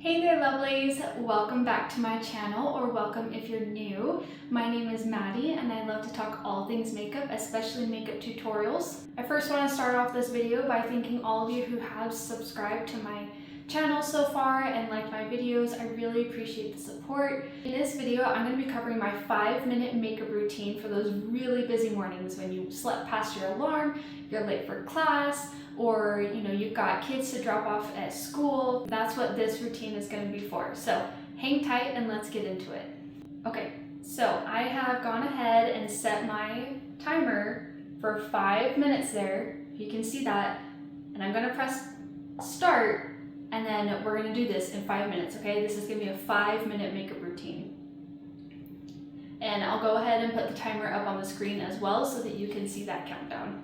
Hey there lovelies, welcome back to my channel, or welcome if you're new. My name is Maddie and I love to talk all things makeup, especially makeup tutorials. I first want to start off this video by thanking all of you who have subscribed to my channel so far and liked my videos. I really appreciate the support. In this video, I'm going to be covering my 5-minute makeup routine for those really busy mornings when you slept past your alarm, you're late for class, or you've got kids to drop off at school. That's what this routine is going to be for. So hang tight and let's get into it. Okay, so I have gone ahead and set my timer for 5 minutes there. You can see that, and I'm going to press start, and then we're going to do this in 5 minutes. Okay, this is going to be a 5-minute makeup routine, and I'll go ahead and put the timer up on the screen as well so that you can see that countdown.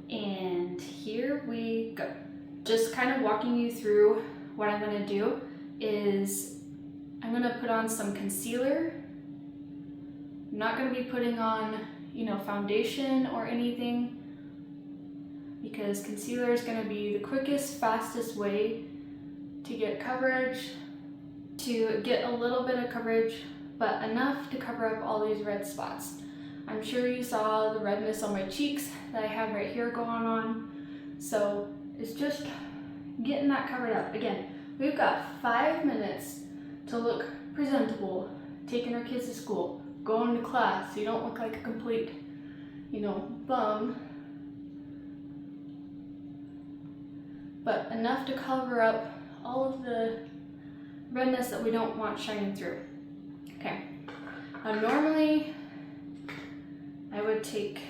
And here we go. Just kind of walking you through what I'm going to do is I'm going to put on some concealer. I'm not going to be putting on, foundation or anything, because concealer is going to be the quickest, fastest way to get coverage, to get a little bit of coverage, but enough to cover up all these red spots. I'm sure you saw the redness on my cheeks that I have right here going on. So it's just getting that covered up. Again, we've got 5 minutes to look presentable, taking our kids to school, going to class so you don't look like a complete, bum. But enough to cover up all of the redness that we don't want shining through. Okay, now normally I would take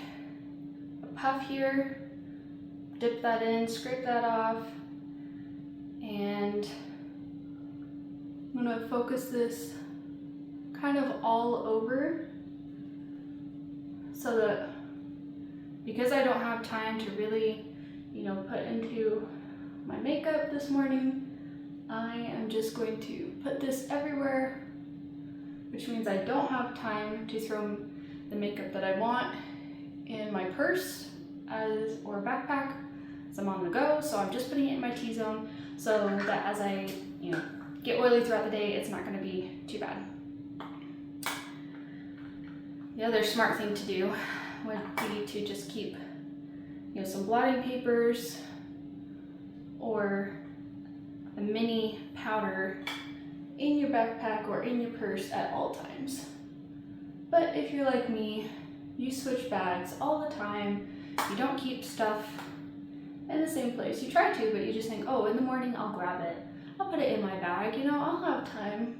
a puff here, dip that in, scrape that off, and I'm going to focus this kind of all over, so that because I don't have time to really, put into my makeup this morning, I am just going to put this everywhere, which means I don't have time to throw the makeup that I want in my purse or backpack as I'm on the go. So I'm just putting it in my T-zone so that as I get oily throughout the day, it's not going to be too bad. The other smart thing to do would be to just keep some blotting papers or a mini powder in your backpack or in your purse at all times. But if you're like me, you switch bags all the time, you don't keep stuff in the same place. You try to, but you just think, oh, in the morning I'll grab it, I'll put it in my bag, I'll have time.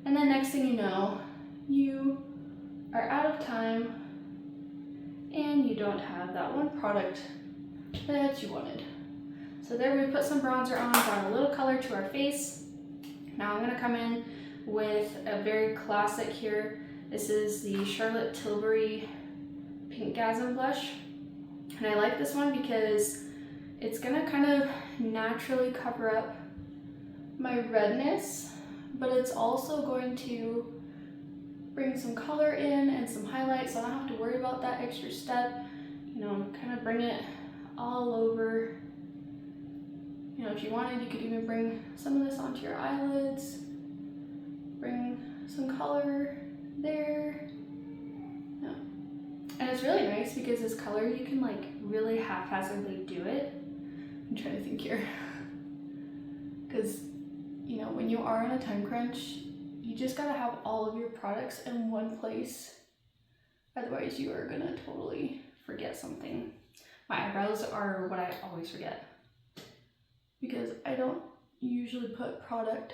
And then next thing you know, you are out of time and you don't have that one product that you wanted. So there, we put some bronzer on, brought a little color to our face. Now I'm going to come in with a very classic here. This is the Charlotte Tilbury Pinkgasm blush, and I like this one because it's going to kind of naturally cover up my redness, but it's also going to bring some color in and some highlights, so I don't have to worry about that extra step. Kind of bring it all over. If you wanted, you could even bring some of this onto your eyelids, bring some color there. Yeah. And it's really nice because this color, you can really haphazardly do it. I'm trying to think here. Because, when you are in a time crunch, you just gotta have all of your products in one place. Otherwise, you are gonna totally forget something. My eyebrows are what I always forget, because I don't usually put product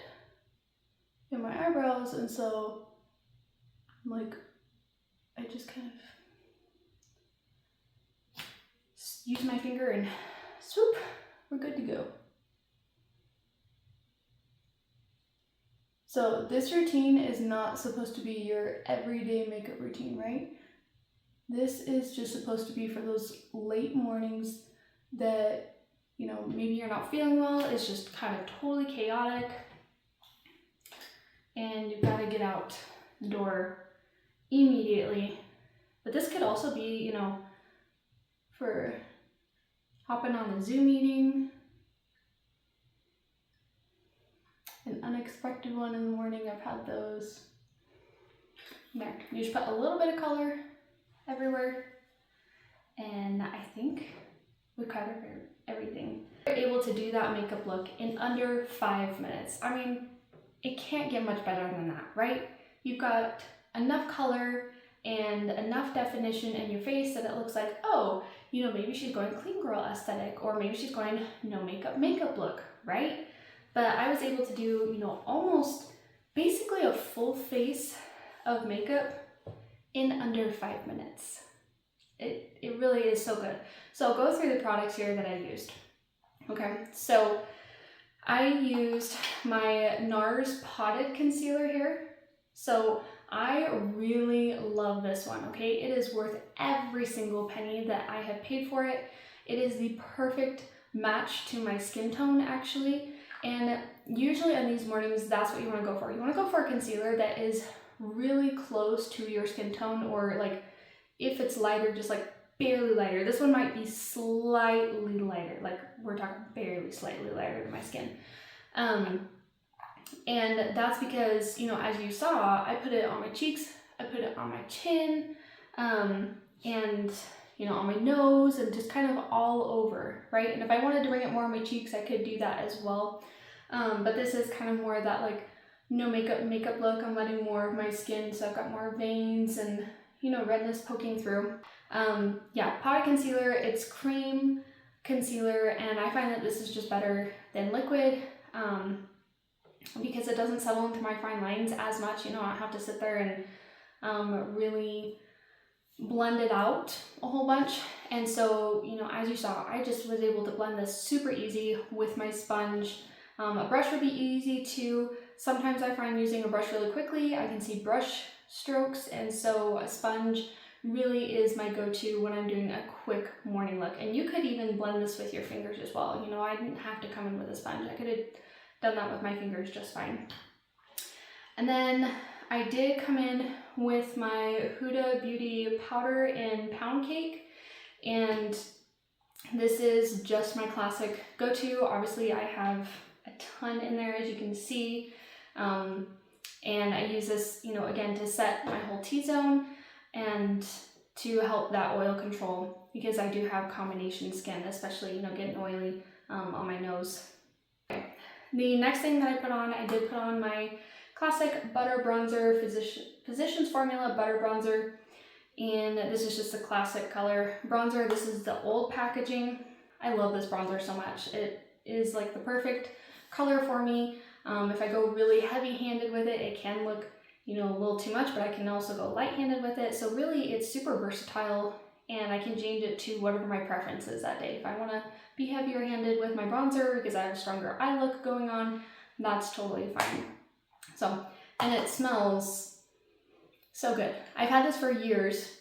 in my eyebrows, and so I just kind of use my finger and swoop, we're good to go. So this routine is not supposed to be your everyday makeup routine, right? This is just supposed to be for those late mornings that maybe you're not feeling well, it's just kind of totally chaotic, and you've got to get out the door immediately. But this could also be, for hopping on a Zoom meeting, unexpected one in the morning. I've had those. There, you just put a little bit of color everywhere, and I think we covered everything. We're able to do that makeup look in under 5 minutes. I mean, it can't get much better than that, right? You've got enough color and enough definition in your face that it looks like, oh, you know, maybe she's going clean girl aesthetic, or maybe she's going no makeup look, right? But I was able to do, you know, almost basically a full face of makeup in under 5 minutes. It really is so good. So I'll go through the products here that I used. Okay, so I used my Nars Potted Concealer here. So I really love this one, okay? It is worth every single penny that I have paid for it. It is the perfect match to my skin tone, actually. And usually on these mornings, that's what you want to go for. You want to go for a concealer that is really close to your skin tone, or like if it's lighter, just like barely lighter. This one might be slightly lighter, like we're talking barely slightly lighter than my skin. And that's because, you know, as you saw, I put it on my cheeks, I put it on my chin, and, you know, on my nose, and just kind of all over, right? And if I wanted to bring it more on my cheeks, I could do that as well. But this is kind of more of that like no makeup look. I'm letting more of my skin, so I've got more veins and, you know, redness poking through. Yeah, Potted Concealer, it's cream concealer, and I find that this is just better than liquid, because it doesn't settle into my fine lines as much. You know, I don't have to sit there and really blend it out a whole bunch. And so, you know, as you saw, I just was able to blend this super easy with my sponge. A brush would be easy too. Sometimes I find using a brush really quickly, I can see brush strokes, and so a sponge really is my go-to when I'm doing a quick morning look. And you could even blend this with your fingers as well. You know, I didn't have to come in with a sponge. I could have done that with my fingers just fine. And then I did come in with my Huda Beauty powder in Poundcake, and this is just my classic go-to. Obviously I have a ton in there, as you can see, and I use this, you know, again to set my whole T-zone and to help that oil control, because I do have combination skin, especially, you know, getting oily on my nose. Okay. The next thing that I did put on my classic butter bronzer, Physicians Formula butter bronzer, and this is just a classic color bronzer. This is the old packaging. I love this bronzer so much. It is like the perfect color for me. If I go really heavy-handed with it, it can look, you know, a little too much, but I can also go light-handed with it. So really it's super versatile, and I can change it to whatever my preference is that day. If I want to be heavier handed with my bronzer because I have a stronger eye look going on, that's totally fine. So, and it smells so good. I've had this for years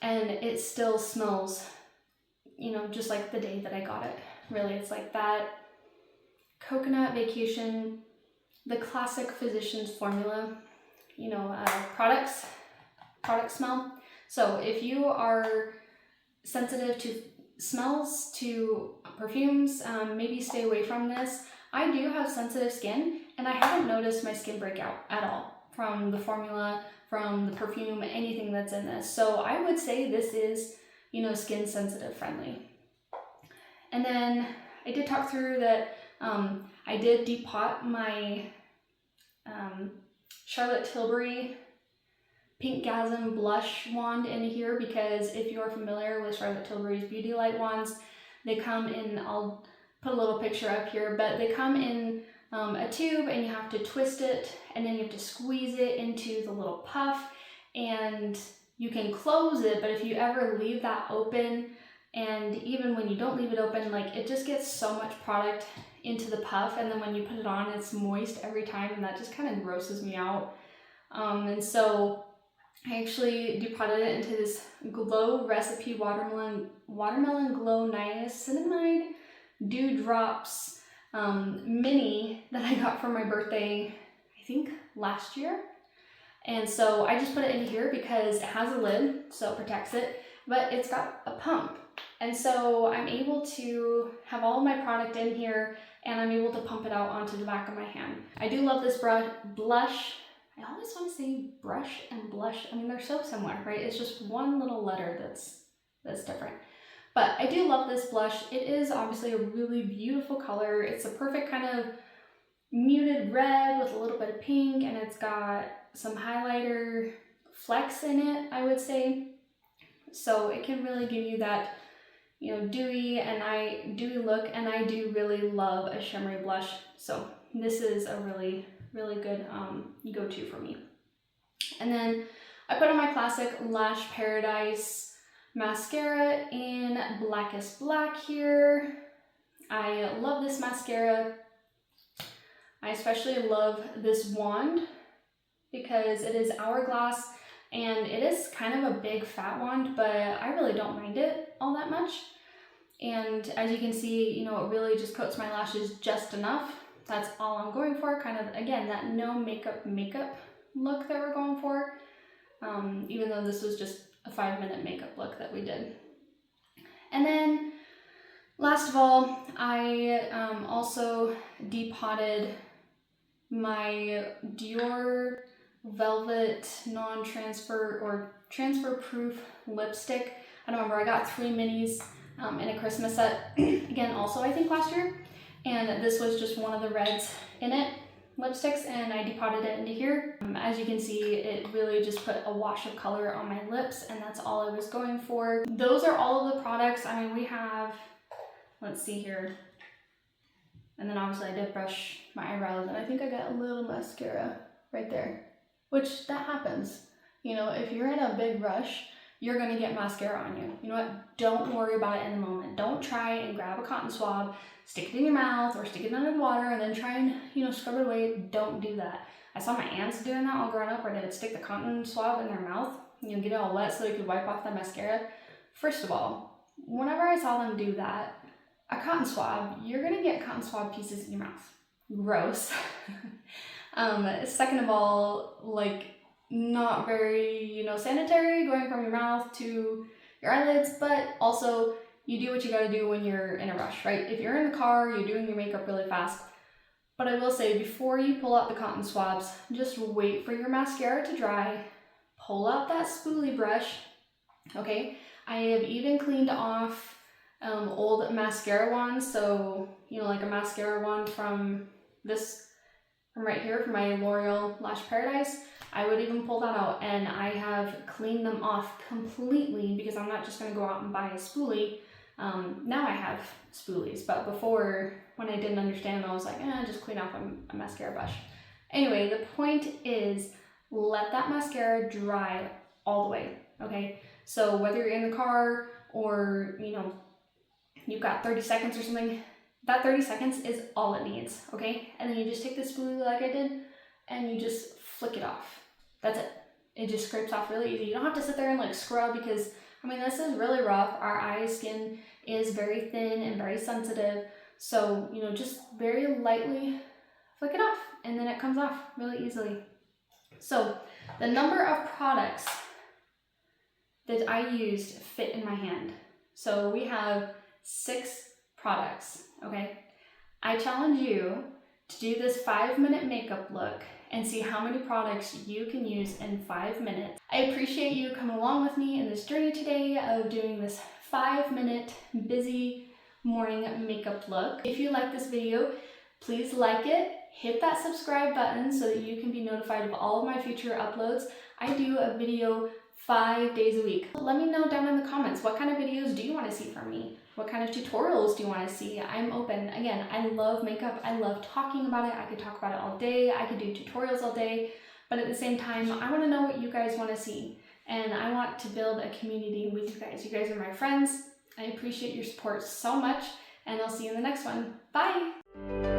and it still smells, you know, just like the day that I got it. Really, it's like that coconut vacation, the classic Physicians Formula, you know, product smell. So if you are sensitive to smells, to perfumes, maybe stay away from this. I do have sensitive skin, and I haven't noticed my skin break out at all from the formula, from the perfume, anything that's in this. So I would say this is, you know, skin sensitive friendly. And then I did talk through that I did depot my Charlotte Tilbury Pinkgasm blush wand in here, because if you're familiar with Charlotte Tilbury's Beauty Light wands, they come in, I'll put a little picture up here, but they come in a tube, and you have to twist it, and then you have to squeeze it into the little puff, and you can close it, but if you ever leave that open, and even when you don't leave it open, like, it just gets so much product into the puff, and then when you put it on, it's moist every time, and that just kind of grosses me out. And so I actually depotted it into this Glow Recipe Watermelon Glow Niacinamide Dewdrops mini that I got for my birthday, I think last year. And so I just put it in here because it has a lid, so it protects it, but it's got a pump. And so I'm able to have all of my product in here, and I'm able to pump it out onto the back of my hand. I do love this blush. I always want to say brush and blush. I mean, they're so similar, right? It's just one little letter that's different. But I do love this blush. It is obviously a really beautiful color. It's a perfect kind of muted red with a little bit of pink, and it's got some highlighter flecks in it, I would say. So it can really give you that, you know, dewy look, and I do really love a shimmery blush. So this is a really, really good go-to for me. And then I put on my classic Lash Paradise mascara in Blackest Black here. I love this mascara. I especially love this wand because it is hourglass, and it is kind of a big fat wand, but I really don't mind it all that much. And as you can see, you know, it really just coats my lashes just enough. That's all I'm going for, kind of, again, that no makeup look that we're going for, even though this was just a 5-minute makeup look that we did. And then last of all, I also depotted my Dior Velvet non-transfer or transfer-proof lipstick. I don't remember, I got 3 minis in a Christmas set, again, also I think last year. And this was just one of the reds in it, lipsticks, and I depotted it into here. As you can see, it really just put a wash of color on my lips, and that's all I was going for. Those are all of the products. I mean, we have, let's see here. And then obviously I did brush my eyebrows, and I think I got a little mascara right there, which that happens. You know, if you're in a big rush, you're gonna get mascara on you. You know what? Don't worry about it in the moment. Don't try and grab a cotton swab, stick it in your mouth, or stick it under the water, and then try and, you know, scrub it away. Don't do that. I saw my aunts doing that all growing up, where they would stick the cotton swab in their mouth, you know, get it all wet so they could wipe off the mascara. First of all, whenever I saw them do that, a cotton swab, you're gonna get cotton swab pieces in your mouth. Gross. Second of all, like, not very, you know, sanitary, going from your mouth to your eyelids, but also you do what you gotta do when you're in a rush, right? If you're in the car, you're doing your makeup really fast. But I will say, before you pull out the cotton swabs, just wait for your mascara to dry, pull out that spoolie brush, okay? I have even cleaned off old mascara wands, so, you know, like a mascara wand from right here, from my Loreal Lash Paradise. I would even pull that out, and I have cleaned them off completely because I'm not just going to go out and buy a spoolie. Now I have spoolies, but before, when I didn't understand, I was like, just clean off a mascara brush. Anyway, the point is, let that mascara dry all the way, okay? So whether you're in the car or, you know, you've got 30 seconds or something, that 30 seconds is all it needs, okay? And then you just take the spoolie like I did, and you just flick it off. That's it. It just scrapes off really easy. You don't have to sit there and like scrub, because, I mean, this is really rough. Our eye skin is very thin and very sensitive. So, you know, just very lightly flick it off, and then it comes off really easily. So the number of products that I used fit in my hand. So we have 6 products, okay? I challenge you to do this 5-minute makeup look and see how many products you can use in 5 minutes. I appreciate you coming along with me in this journey today of doing this 5-minute busy morning makeup look. If you like this video, please like it, hit that subscribe button so that you can be notified of all of my future uploads. I do a video 5 days a week. Let me know down in the comments, what kind of videos do you want to see from me? What kind of tutorials do you want to see? I'm open. Again, I love makeup. I love talking about it. I could talk about it all day. I could do tutorials all day. But at the same time, I want to know what you guys want to see. And I want to build a community with you guys. You guys are my friends. I appreciate your support so much. And I'll see you in the next one. Bye!